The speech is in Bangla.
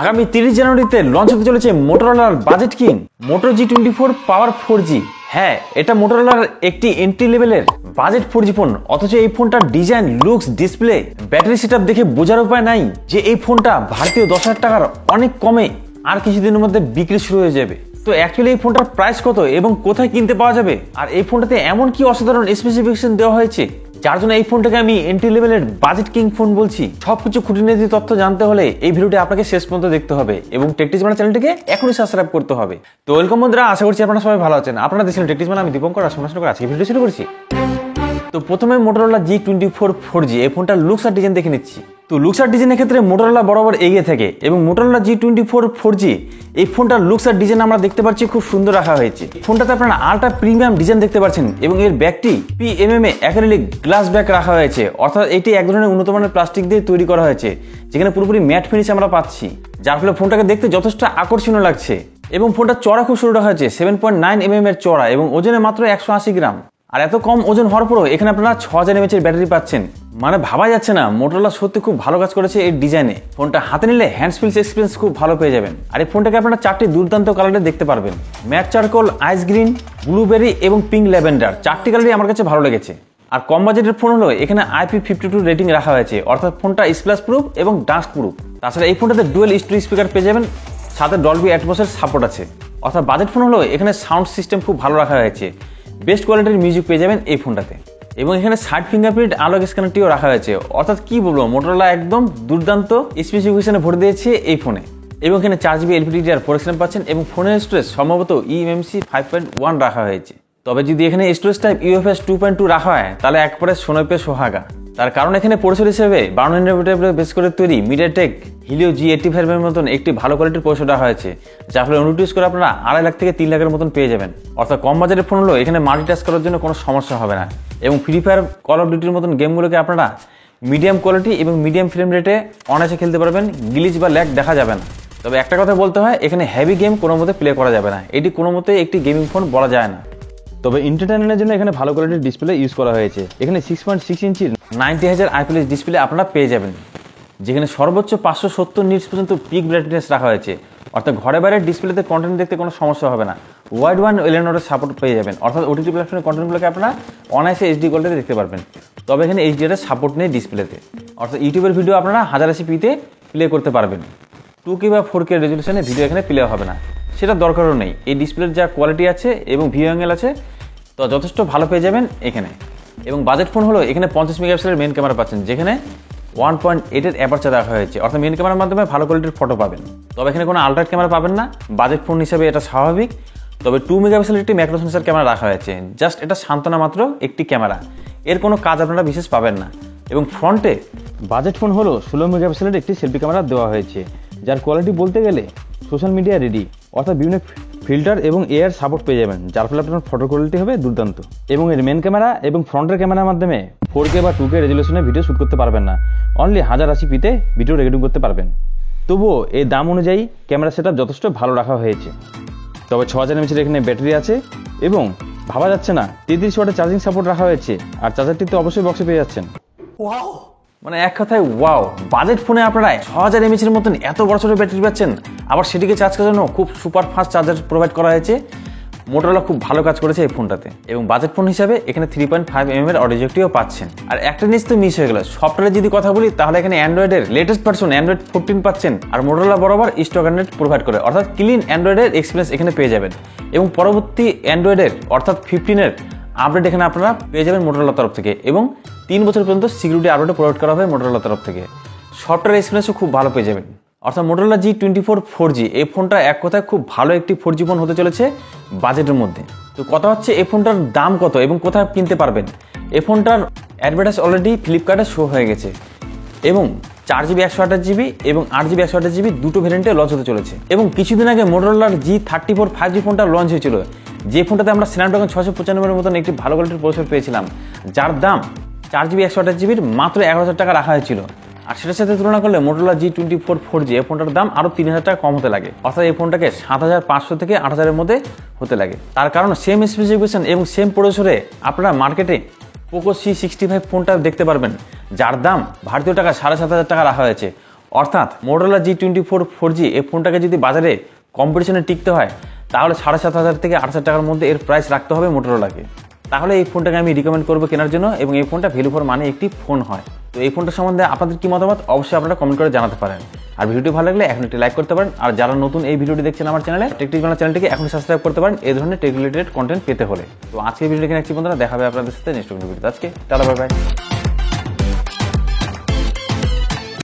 আগামী 30 জানুয়ারিতে লঞ্চ হতে চলেছে মোটরোলার বাজেট কিং মোটো G24 পাওয়ার 4G। হ্যাঁ, এটা মোটরোলার একটি এন্ট্রি লেভেলের বাজেট 4G ফোন, অথচ এই ফোনটার design, looks, display, battery setup দেখে বোঝার উপায় নাই যে এই ফোনটা ভারতীয় 10,000 টাকার অনেক কমে আর কিছুদিনের মধ্যে বিক্রি শুরু হয়ে যাবে। তো অ্যাকচুয়ালি এই ফোনটার প্রাইস কত এবং কোথায় কিনতে পাওয়া যাবে, আর এই ফোনটাতে এমন কি অসাধারণ স্পেসিফিকেশন দেওয়া হয়েছে যার জন্য এই ফোনটাকে আমি এন্ট্রি লেভেলের বাজেট কিং ফোন বলছি। সবকিছু খুঁটিনাটি তথ্য জানতে হলে এই ভিডিওটি আপনাকে শেষ পর্যন্ত দেখতে হবে এবং টেকটিজমানা চ্যানেলটিকে এখনই সাবস্ক্রাইব করতে হবে। তো ওয়েলকাম বন্ধুরা, আশা করছি আপনারা সবাই ভালো আছেন। আপনারা দেখছেন টেকটিজমানা, আমি দীপঙ্কর আর সমালোচনা করে আজকে ভিডিও শুরু করছি। তো প্রথমে মোটরোলা G24 4G এই ফোনটার লুকস আর ডিজাইন দেখে নিচ্ছি। তো লুকস আর ডিজাইনের ক্ষেত্রে মোটরোলা বরাবর এগিয়ে থাকে এবং মোটরোলা G24 4G এই ফোনটার লুকস আর ডিজাইন আমরা দেখতে পাচ্ছি খুব সুন্দর রাখা হয়েছে। ফোনটাতে আপনারা আল্ট্রা প্রিমিয়াম ডিজাইন দেখতে পাচ্ছেন এবং এর ব্যাগটি PMMA অ্যাক্রিলিক গ্লাস ব্যাগ রাখা হয়েছে, অর্থাৎ এটি এক ধরনের উন্নত মানের প্লাস্টিক দিয়ে তৈরি করা হয়েছে যেখানে পুরোপুরি ম্যাট ফিনিশ আমরা পাচ্ছি, যার ফলে ফোনটাকে দেখতে যথেষ্ট আকর্ষণীয় লাগছে। এবং ফোনটা চড়া খুব সুন্দর রাখা হয়েছে, 7.9 mm এর চড়া এবং ওজনে মাত্র 180 গ্রাম। আর এত কম ওজন হওয়ার পরও এখানে আপনারা 6000 mAh এর ব্যাটারি পাচ্ছেন, মানে ভাবা যাচ্ছে না। মোটরোলা সত্যি খুব ভালো কাজ করেছে এই ডিজাইনে। ফোনটা হাতে নিলে হ্যান্ডস ফিলস এক্সপিরিয়েন্স খুব ভালো পেয়ে যাবেন। আর এই ফোনটাকে আপনারা 4টি দুর্দান্ত কালারে দেখতে পারবেন, ম্যাট চারকোল, আইস গ্রিন, ব্লুবেরি এবং পিঙ্ক ল্যাভেন্ডার। 4টি কালারই আমার কাছে ভালো লেগেছে। আর কম বাজেটের ফোন হলো এখানে IP52 রেটিং রাখা হয়েছে, অর্থাৎ ফোনটা স্প্ল্যাশ প্রুফ এবং ডাস্ট প্রুফ। তাছাড়া এই ফোনটাতে ডুয়েল স্টোরি স্পিকার পেয়ে যাবেন, সাথে ডলবি অ্যাটমসের সাপোর্ট আছে। অর্থাৎ বাজেট ফোন হলো এখানে সাউন্ড সিস্টেম খুব ভালো রাখা হয়েছে, বেস্ট কোয়ালিটির মিউজিক পেয়ে যাবেন এই ফোনটাতে। এবং এখানে সাইড ফিঙ্গারপ্রিন্ট আলোক স্ক্যানারটিও রাখা হয়েছে, অর্থাৎ কি বলবো, মোটরোলা একদম দুর্দান্ত স্পেসিফিকেশনে ভরে দিয়েছে এই ফোনে। এবং এখানে 4GB LPDDR4 RAM পাচ্ছেন এবং ফোনের স্টোরেজ সম্ভবত eMMC 5.1 রাখা হয়েছে। তবে যদি এখানে স্টোরেজ টাইপ UFS 2.2 রাখা হয় তাহলে একবারে সোনায় পে সোহাগা। তার কারণ এখানে প্রসেসর হিসেবে 52 nm বেস করে তৈরি MediaTek Helio G85 এর মতন একটি ভালো কোয়ালিটির প্রসেসর রাখা হয়েছে, যার ফলে ইউজ করে আপনারা 2.5 লাখ থেকে 3 লাখের মতন পেয়ে যাবেন। অর্থাৎ কম বাজেটের ফোন হলো এখানে মাল্টিটাস্ক করার জন্য কোনো সমস্যা হবে না এবং ফ্রি ফায়ার, কল অফ ডিউটির মতন গেমগুলোকে আপনারা মিডিয়াম কোয়ালিটি এবং মিডিয়াম ফ্রেম রেটে অনায়াসে খেলতে পারবেন, গ্লিচ বা ল্যাগ দেখা যাবে না। তবে একটা কথা বলতে হয়, এখানে হেভি গেম কোনো মতে প্লে করা যাবে না, এটি কোনো মতে একটি গেমিং ফোন বলা যায় না। তবে এন্টারটেইনমেন্টের জন্য এখানে ভালো কোয়ালিটির ডিসপ্লে ইউজ করা হয়েছে। এখানে 6.6 ইঞ্চির 90000 IPS ডিসপ্লে আপনারা পেয়ে যাবেন, যেখানে সর্বোচ্চ 570 নিটস পর্যন্ত পিক ব্রাইটনেস রাখা হয়েছে। অর্থাৎ ঘরে বাইরে ডিসপ্লেতে কন্টেন্ট দেখতে কোনো সমস্যা হবে না। ওয়াইড ওয়ান এলিনোরের সাপোর্ট পেয়ে যাবেন, অর্থাৎ OTT প্ল্যাটফর্মের কন্টেন্টগুলোকে আপনারা অনায়াসে HD কোয়ালিটিতে দেখতে পারবেন। তবে এখানে HDR এর সাপোর্ট নেই ডিসপ্লেতে, অর্থাৎ ইউটিউবের ভিডিও আপনারা 1080pতে প্লে করতে পারবেন। 2K বা 4K রেজলিউশনে ভিডিও এখানে প্লে হবে না, সেটা দরকারও নেই। এই ডিসপ্লের যা কোয়ালিটি আছে এবং ভিউ অ্যাঙ্গেল আছে তো যথেষ্ট ভালো পেয়ে যাবেন এখানে। এবং বাজেট ফোন হলো এখানে 50 মেগাপিক্সেলের মেন ক্যামেরা পাচ্ছেন, যেখানে 1.8 এর অ্যাপারচার রাখা হয়েছে, অর্থাৎ মেন ক্যামেরার মাধ্যমে ভালো কোয়ালিটির ফটো পাবেন। তবে এখানে কোনো আল্ট্রা ক্যামেরা পাবেন না, বাজেট ফোন হিসেবে এটা স্বাভাবিক। তবে 2 মেগাপিক্সেলের একটি ম্যাক্রো সেন্সর ক্যামেরা রাখা হয়েছে, জাস্ট এটা সান্ত্বনা মাত্র একটি ক্যামেরা, এর কোনো কাজ আপনারা বিশেষ পাবেন না। এবং ফ্রন্টে বাজেট ফোন হলো 16 মেগাপিক্সেলের একটি সেলফি ক্যামেরা দেওয়া হয়েছে, যার কোয়ালিটি বলতে গেলে সোশ্যাল মিডিয়া রেডি, অর্থাৎ বিভিন্ন ফিল্টার এবং এআর সাপোর্ট পেয়ে যাবেন, যার ফলে আপনার ফটো কোয়ালিটি হবে দুর্দান্ত। এবং এর মেন ক্যামেরা এবং ফ্রন্টের ক্যামেরার মাধ্যমে 4K বা 2K রেজলিউশনে ভিডিও শুট করতে পারবেন না, অনলি 1080pতে ভিডিও রেকর্ডিং করতে পারবেন। তবুও এই দাম অনুযায়ী ক্যামেরা সেটআপ যথেষ্ট ভালো রাখা হয়েছে। তবে 6000 mAh এখানে ব্যাটারি আছে এবং ভাবা যাচ্ছে না 33 ওয়াটের চার্জিং সাপোর্ট রাখা হয়েছে, আর চার্জারটি তো অবশ্যই বক্সে পেয়ে যাচ্ছেন। ওয়াও, মানে এক কথায় ওয়াও। বাজেট ফোনে আপনারা 6000 mAh এর মতন এত বড় ছোট ব্যাটারি পাচ্ছেন, আবার সেটিকে চার্জ করার জন্য খুব সুপার ফাস্ট চার্জার প্রোভাইড করা হয়েছে। মোটরোলা খুব ভালো কাজ করেছে এই ফোনটাতে। এবং বাজেট ফোন হিসাবে এখানে 3.5 mm এর অডিও জ্যাকটিও পাচ্ছেন। আর একটা জিনিস তো মিস হয়ে গেল, সফটওয়্যারে যদি কথা বলি তাহলে এখানে অ্যান্ড্রয়েডের লেটেস্ট ভার্সন Android 14 পাচ্ছেন, আর মোটরোলা বরাবর স্টক অ্যান্ড্রয়েড প্রোভাইড করে, অর্থাৎ ক্লিন অ্যান্ড্রয়েডের এক্সপিরিয়েন্স এখানে পেয়ে যাবেন। এবং পরবর্তী অ্যান্ড্রয়েডের অর্থাৎ 15 আপডেট এখানে আপনারা পেয়ে যাবেন মোটরোলার তরফ থেকে, এবং 3 বছর পর্যন্ত সিকিউরিটি আপডেট প্রোভাইড করা হবে মোটরোলার তরফ থেকে। সফটওয়্যার এক্সপিরিয়েন্সও খুব ভালো পেয়ে যাবেন। অর্থাৎ মোটরোলা G24 4G এই ফোনটা এক কথায় খুব ভালো একটি 4G ফোন হতে চলেছে বাজেটের মধ্যে। তো কথা হচ্ছে এই ফোনটার দাম কত এবং কোথায় কিনতে পারবেন। এই ফোনটার অ্যাডভার্টাইজ অলরেডি ফ্লিপকার্টে শো হয়ে গেছে এবং 4GB 128GB এবং 8GB 128GB দুটো ভ্যারিয়েন্টে লঞ্চ হতে চলেছে। এবং কিছুদিন আগে মোটরোলার G34 5G ফোনটা লঞ্চ হয়েছিল, যে ফোনটাতে আমরা স্ন্যাপড্রাগন 695 এর মতন একটি ভালো কোয়ালিটির প্রসেসর পেয়েছিলাম, যার দাম 4GB 128GBর মাত্র 11,000 টাকা রাখা হয়েছিল। আর সেটার সাথে তুলনা করলে মোটরোলা G24 4G এই ফোনটার দাম আরো 3000 টাকা কম হতে লাগে, অর্থাৎ এই ফোনটাকে 7500 থেকে 8000 এর মধ্যে হতে লাগে। তার কারণ সেম স্পেসিফিকেশন এবং সেম প্রসেসরে আপনারা মার্কেটে পোকো C65 ফোনটা দেখতে পারবেন, যার দাম ভারতীয় টাকা 7500 টাকা রাখা হয়েছে, অর্থাৎ মোটরোলা G24 4G এই ফোনটাকে যদি বাজারে কম্পিটিশনে টিকতে হয় তাহলে 7,500 থেকে 8,000 টাকার মধ্যে এর প্রাইস রাখতে হবে মোটরোলাকে। তাহলে এই ফোনটাকে আমি রিকমেন্ড করবো কেনার জন্য এবং এই ফোনটা ভ্যালু ফর মানি একটি ফোন হয়। তো এই ফোনটা সম্বন্ধে আপনাদের কি মতামত অবশ্যই আপনারা কমেন্ট করে জানাতে পারেন। আর ভিডিওটি ভালো লাগলে এখন একটি লাইক করতে পারেন। আর যারা নতুন এই ভিডিওটি দেখছেন আমার চ্যানেলে টেকটিক বাংলা চ্যানেলটিকে এখন সাবস্ক্রাইব করতে পারেন এই ধরনের টেক রিলেটেড কন্টেন্ট পেতে হলে। তো আজকে ভিডিওটি এখানে বন্ধুরা দেখা হবে আপনাদের সাথে নেক্সট ভিডিওতে। আজকে টাটা বাই বাই।